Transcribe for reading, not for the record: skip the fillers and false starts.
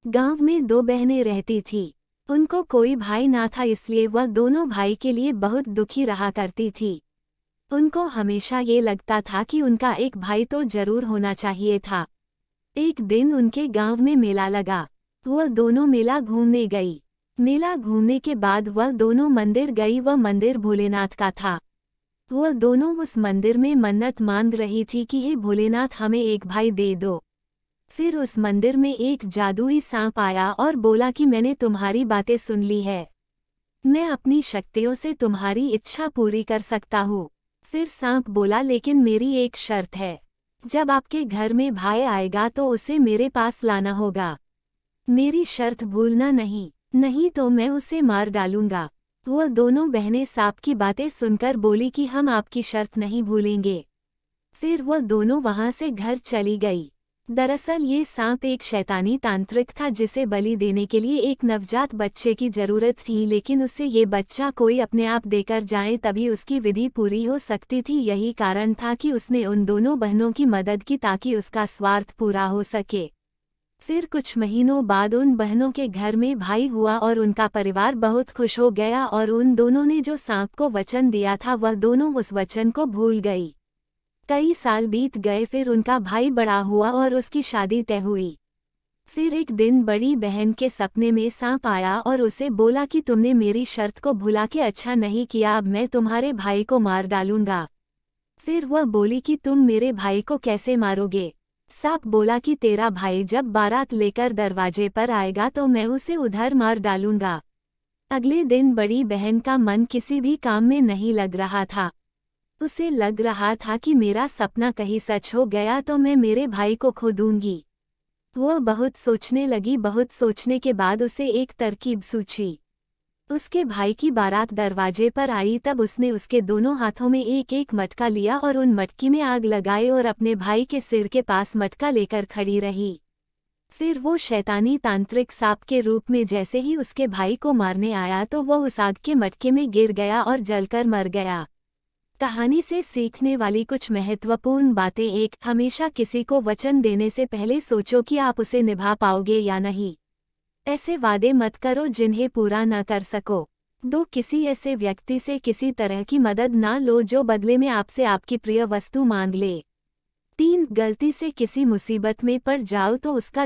गांव में दो बहनें रहती थीं। उनको कोई भाई ना था, इसलिए वह दोनों भाई के लिए बहुत दुखी रहा करती थी। उनको हमेशा ये लगता था कि उनका एक भाई तो जरूर होना चाहिए था। एक दिन उनके गांव में मेला लगा। वह दोनों मेला घूमने गई। मेला घूमने के बाद वह दोनों मंदिर गई। वह मंदिर भोलेनाथ का था। वह दोनों उस मंदिर में मन्नत मांग रही थी कि हे भोलेनाथ, हमें एक भाई दे दो। फिर उस मंदिर में एक जादुई सांप आया और बोला कि मैंने तुम्हारी बातें सुन ली है। मैं अपनी शक्तियों से तुम्हारी इच्छा पूरी कर सकता हूँ। फिर सांप बोला, लेकिन मेरी एक शर्त है। जब आपके घर में भाई आएगा तो उसे मेरे पास लाना होगा। मेरी शर्त भूलना नहीं, नहीं तो मैं उसे मार डालूंगा। वह दोनों बहनें सांप की बातें सुनकर बोली कि हम आपकी शर्त नहीं भूलेंगे। फिर वह दोनों वहां से घर चली गई। दरअसल ये सांप एक शैतानी तांत्रिक था जिसे बलि देने के लिए एक नवजात बच्चे की जरूरत थी, लेकिन उसे ये बच्चा कोई अपने आप देकर जाए तभी उसकी विधि पूरी हो सकती थी। यही कारण था कि उसने उन दोनों बहनों की मदद की ताकि उसका स्वार्थ पूरा हो सके। फिर कुछ महीनों बाद उन बहनों के घर में भाई हुआ और उनका परिवार बहुत खुश हो गया, और उन दोनों ने जो सांप को वचन दिया था वह दोनों उस वचन को भूल गई। कई साल बीत गए। फिर उनका भाई बड़ा हुआ और उसकी शादी तय हुई। फिर एक दिन बड़ी बहन के सपने में सांप आया और उसे बोला कि तुमने मेरी शर्त को भुला के अच्छा नहीं किया, अब मैं तुम्हारे भाई को मार डालूंगा। फिर वह बोली कि तुम मेरे भाई को कैसे मारोगे। सांप बोला कि तेरा भाई जब बारात लेकर दरवाजे पर आएगा तो मैं उसे उधर मार डालूंगा। अगले दिन बड़ी बहन का मन किसी भी काम में नहीं लग रहा था। उसे लग रहा था कि मेरा सपना कहीं सच हो गया तो मैं मेरे भाई को खो दूंगी। वह बहुत सोचने लगी। बहुत सोचने के बाद उसे एक तरकीब सूझी। उसके भाई की बारात दरवाजे पर आई तब उसने उसके दोनों हाथों में एक एक मटका लिया और उन मटकी में आग लगाई और अपने भाई के सिर के पास मटका लेकर खड़ी रही। फिर वो शैतानी तांत्रिक सांप के रूप में जैसे ही उसके भाई को मारने आया तो वह उस आग के मटके में गिर गया और जलकर मर गया। कहानी से सीखने वाली कुछ महत्वपूर्ण बातें। एक, हमेशा किसी को वचन देने से पहले सोचो कि आप उसे निभा पाओगे या नहीं। ऐसे वादे मत करो जिन्हें पूरा न कर सको। 2, किसी ऐसे व्यक्ति से किसी तरह की मदद ना लो जो बदले में आपसे आपकी प्रिय वस्तु मांग ले। 3, गलती से किसी मुसीबत में पड़ जाओ तो उसका